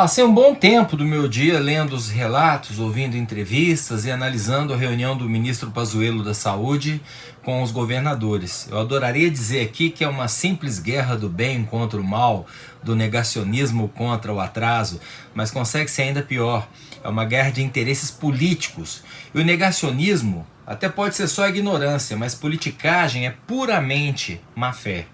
Passei um bom tempo do meu dia lendo os relatos, ouvindo entrevistas e analisando a reunião do ministro Pazuello da Saúde com os governadores. Eu adoraria dizer aqui que é uma simples guerra do bem contra o mal, do negacionismo contra o atraso, mas consegue ser ainda pior. É uma guerra de interesses políticos. E o negacionismo até pode ser só ignorância, mas politicagem é puramente má fé.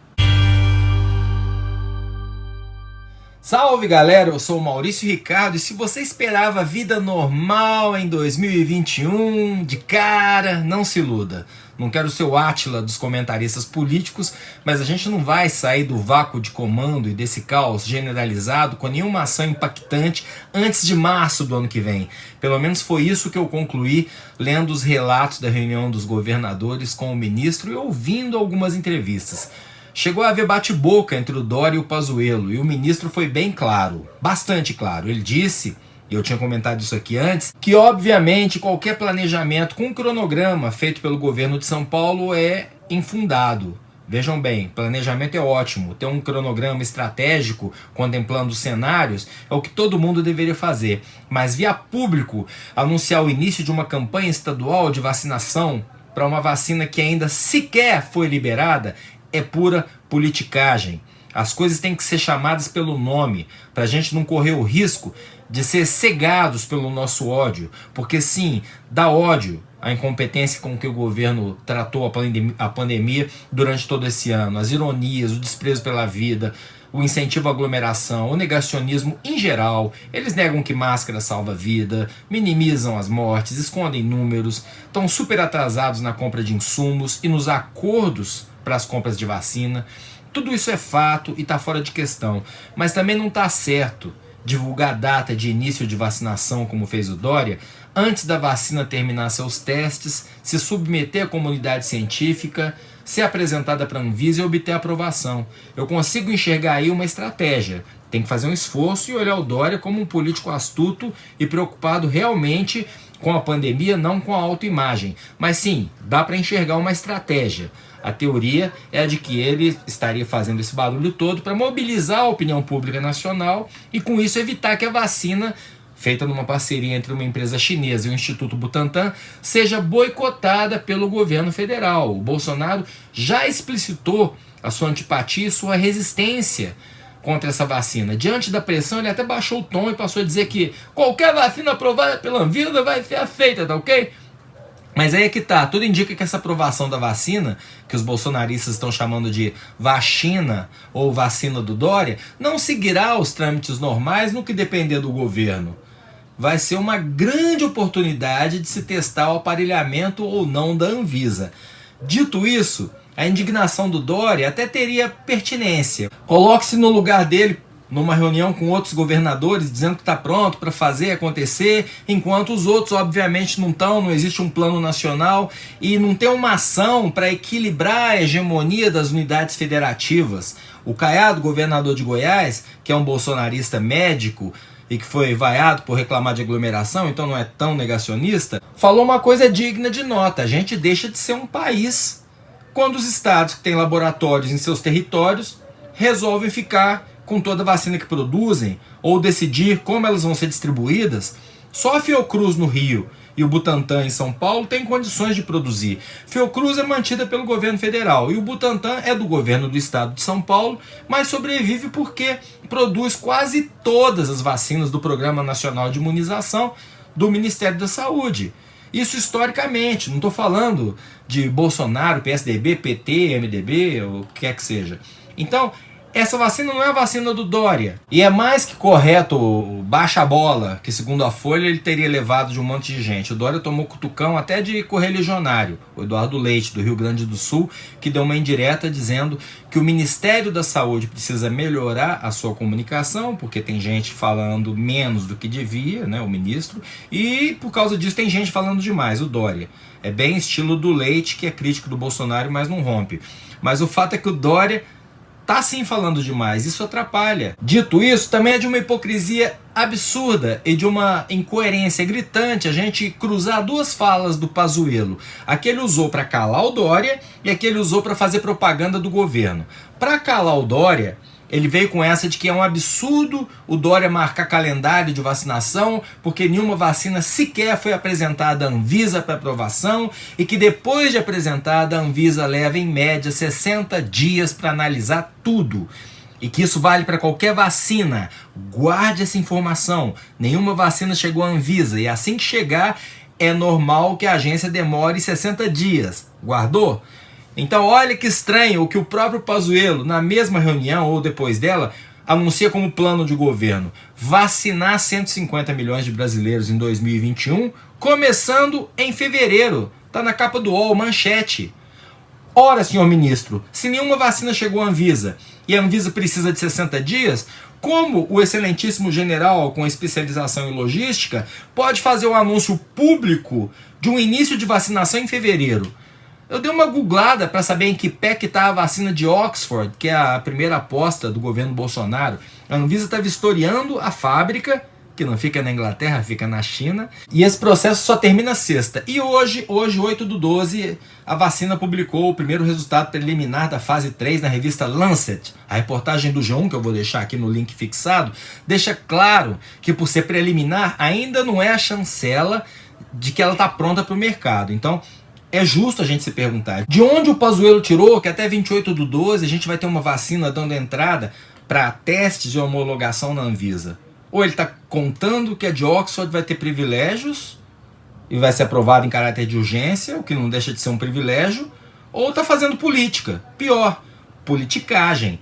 Salve galera, eu sou o Maurício Ricardo e se você esperava vida normal em 2021, de cara, não se iluda. Não quero ser o Átila dos comentaristas políticos, mas a gente não vai sair do vácuo de comando e desse caos generalizado com nenhuma ação impactante antes de março do ano que vem. Pelo menos foi isso que eu concluí lendo os relatos da reunião dos governadores com o ministro e ouvindo algumas entrevistas. Chegou a haver bate-boca entre o Dória e o Pazuello, e o ministro foi bem claro, bastante claro. Ele disse, e eu tinha comentado isso aqui antes, que obviamente qualquer planejamento com cronograma feito pelo governo de São Paulo é infundado. Vejam bem, planejamento é ótimo, ter um cronograma estratégico contemplando os cenários é o que todo mundo deveria fazer, mas via público anunciar o início de uma campanha estadual de vacinação para uma vacina que ainda sequer foi liberada é pura politicagem. As coisas têm que ser chamadas pelo nome, para a gente não correr o risco de ser cegados pelo nosso ódio, porque sim, dá ódio a incompetência com que o governo tratou a pandemia durante todo esse ano, as ironias, o desprezo pela vida, o incentivo à aglomeração, o negacionismo em geral. Eles negam que máscara salva a vida, minimizam as mortes, escondem números, estão super atrasados na compra de insumos e nos acordos para as compras de vacina. Tudo isso é fato e está fora de questão, mas também não está certo divulgar a data de início de vacinação como fez o Dória antes da vacina terminar seus testes, se submeter à comunidade científica, ser apresentada para a Anvisa e obter aprovação. Eu consigo enxergar aí uma estratégia. Tem que fazer um esforço e olhar o Dória como um político astuto e preocupado realmente com a pandemia, não com a autoimagem. Mas sim, dá para enxergar uma estratégia. A teoria é a de que ele estaria fazendo esse barulho todo para mobilizar a opinião pública nacional e com isso evitar que a vacina, feita numa parceria entre uma empresa chinesa e o Instituto Butantan, seja boicotada pelo governo federal. O Bolsonaro já explicitou a sua antipatia e sua resistência contra essa vacina. Diante da pressão, ele até baixou o tom e passou a dizer que qualquer vacina aprovada pela Anvisa vai ser aceita, tá ok? Mas aí é que tá, tudo indica que essa aprovação da vacina, que os bolsonaristas estão chamando de vacina ou vacina do Dória, não seguirá os trâmites normais no que depender do governo. Vai ser uma grande oportunidade de se testar o aparelhamento ou não da Anvisa. Dito isso, a indignação do Dória até teria pertinência. Coloque-se no lugar dele numa reunião com outros governadores dizendo que está pronto para fazer acontecer, enquanto os outros obviamente não estão, não existe um plano nacional e não tem uma ação para equilibrar a hegemonia das unidades federativas. O Caiado, governador de Goiás, que é um bolsonarista médico e que foi vaiado por reclamar de aglomeração, então não é tão negacionista, falou uma coisa digna de nota: a gente deixa de ser um país quando os estados que têm laboratórios em seus territórios resolvem ficar com toda a vacina que produzem, ou decidir como elas vão ser distribuídas. Só a Fiocruz no Rio e o Butantan em São Paulo têm condições de produzir. Fiocruz é mantida pelo governo federal e o Butantan é do governo do estado de São Paulo, mas sobrevive porque produz quase todas as vacinas do Programa Nacional de Imunização do Ministério da Saúde. Isso historicamente, não estou falando de Bolsonaro, PSDB, PT, MDB, ou o que quer que seja. Então, essa vacina não é a vacina do Dória. E é mais que correto baixa a bola, que segundo a Folha ele teria levado de um monte de gente. O Dória tomou cutucão até de correligionário, o Eduardo Leite, do Rio Grande do Sul, que deu uma indireta dizendo que o Ministério da Saúde precisa melhorar a sua comunicação, porque tem gente falando menos do que devia, né, o ministro, e por causa disso tem gente falando demais, o Dória. É bem estilo do Leite, que é crítico do Bolsonaro, mas não rompe. Mas o fato é que o Dória tá sim falando demais, isso atrapalha. Dito isso, também é de uma hipocrisia absurda e de uma incoerência gritante a gente cruzar duas falas do Pazuello. A que ele usou para calar o Dória e a que ele usou para fazer propaganda do governo. Para calar o Dória, Ele veio com essa de que é um absurdo o Dória marcar calendário de vacinação, porque nenhuma vacina sequer foi apresentada à Anvisa para aprovação e que depois de apresentada a Anvisa leva em média 60 dias para analisar tudo. E que isso vale para qualquer vacina. Guarde essa informação. Nenhuma vacina chegou à Anvisa e assim que chegar é normal que a agência demore 60 dias. Guardou? Então olha que estranho o que o próprio Pazuello, na mesma reunião ou depois dela, anuncia como plano de governo: vacinar 150 milhões de brasileiros em 2021, começando em fevereiro. Está na capa do UOL, manchete. Ora, senhor ministro, se nenhuma vacina chegou à Anvisa e a Anvisa precisa de 60 dias, como o excelentíssimo general com especialização em logística pode fazer um anúncio público de um início de vacinação em fevereiro? Eu dei uma googlada para saber em que pé que está a vacina de Oxford, que é a primeira aposta do governo Bolsonaro. A Anvisa está vistoriando a fábrica, que não fica na Inglaterra, fica na China. E esse processo só termina sexta. E hoje 8/12, a vacina publicou o primeiro resultado preliminar da fase 3 na revista Lancet. A reportagem do G1, que eu vou deixar aqui no link fixado, deixa claro que por ser preliminar, ainda não é a chancela de que ela está pronta para o mercado. Então, é justo a gente se perguntar, de onde o Pazuello tirou que até 28/12 a gente vai ter uma vacina dando entrada para testes de homologação na Anvisa? Ou ele está contando que a de Oxford vai ter privilégios e vai ser aprovada em caráter de urgência, o que não deixa de ser um privilégio, ou está fazendo política. Pior, politicagem.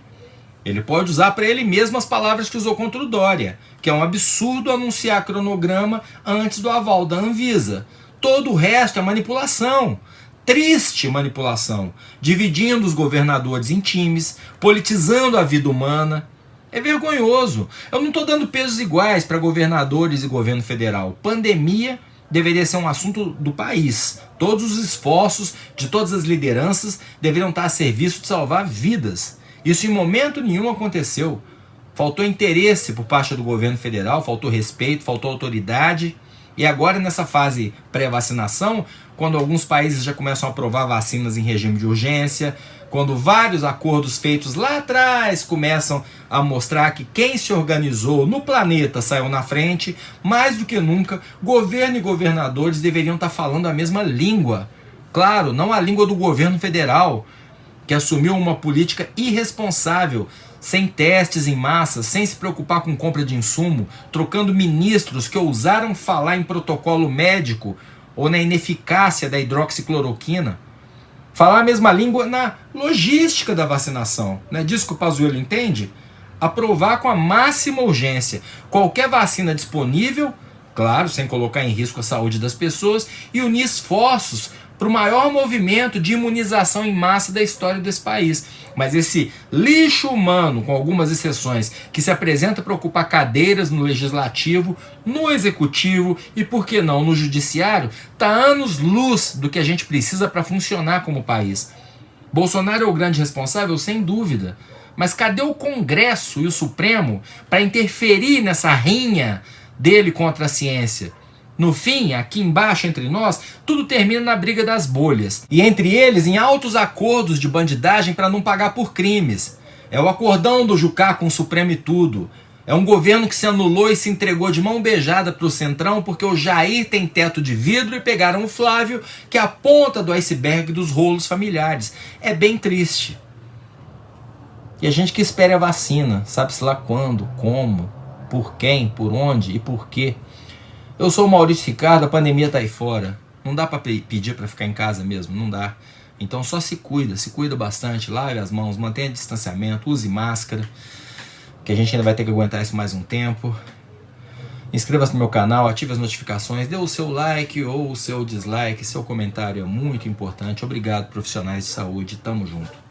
Ele pode usar para ele mesmo as palavras que usou contra o Dória, que é um absurdo anunciar cronograma antes do aval da Anvisa. Todo o resto é manipulação. Triste manipulação. Dividindo os governadores em times, politizando a vida humana. É vergonhoso. Eu não estou dando pesos iguais para governadores e governo federal. Pandemia deveria ser um assunto do país. Todos os esforços de todas as lideranças deveriam estar a serviço de salvar vidas. Isso em momento nenhum aconteceu. Faltou interesse por parte do governo federal, faltou respeito, faltou autoridade. E agora nessa fase pré-vacinação, quando alguns países já começam a aprovar vacinas em regime de urgência, quando vários acordos feitos lá atrás começam a mostrar que quem se organizou no planeta saiu na frente, mais do que nunca, governo e governadores deveriam estar falando a mesma língua. Claro, não a língua do governo federal, que assumiu uma política irresponsável, sem testes em massa, sem se preocupar com compra de insumo, trocando ministros que ousaram falar em protocolo médico ou na ineficácia da hidroxicloroquina. Falar a mesma língua na logística da vacinação. Não é disso que o Pazuello entende? Aprovar com a máxima urgência qualquer vacina disponível, claro, sem colocar em risco a saúde das pessoas, e unir esforços para o maior movimento de imunização em massa da história desse país. Mas esse lixo humano, com algumas exceções, que se apresenta para ocupar cadeiras no legislativo, no executivo e, por que não, no judiciário, está anos-luz do que a gente precisa para funcionar como país. Bolsonaro é o grande responsável, sem dúvida. Mas cadê o Congresso e o Supremo para interferir nessa rinha dele contra a ciência? No fim, aqui embaixo entre nós, tudo termina na briga das bolhas. E entre eles, em altos acordos de bandidagem para não pagar por crimes. É o acordão do Jucá com o Supremo e tudo. É um governo que se anulou e se entregou de mão beijada para o Centrão porque o Jair tem teto de vidro e pegaram o Flávio, que é a ponta do iceberg dos rolos familiares. É bem triste. E a gente que espera a vacina, sabe-se lá quando, como, por quem, por onde e por quê. Eu sou o Maurício Ricardo, a pandemia tá aí fora. Não dá para pedir para ficar em casa mesmo, não dá. Então só se cuida bastante, lave as mãos, mantenha distanciamento, use máscara, que a gente ainda vai ter que aguentar isso mais um tempo. Inscreva-se no meu canal, ative as notificações, dê o seu like ou o seu dislike, seu comentário é muito importante. Obrigado, profissionais de saúde, tamo junto.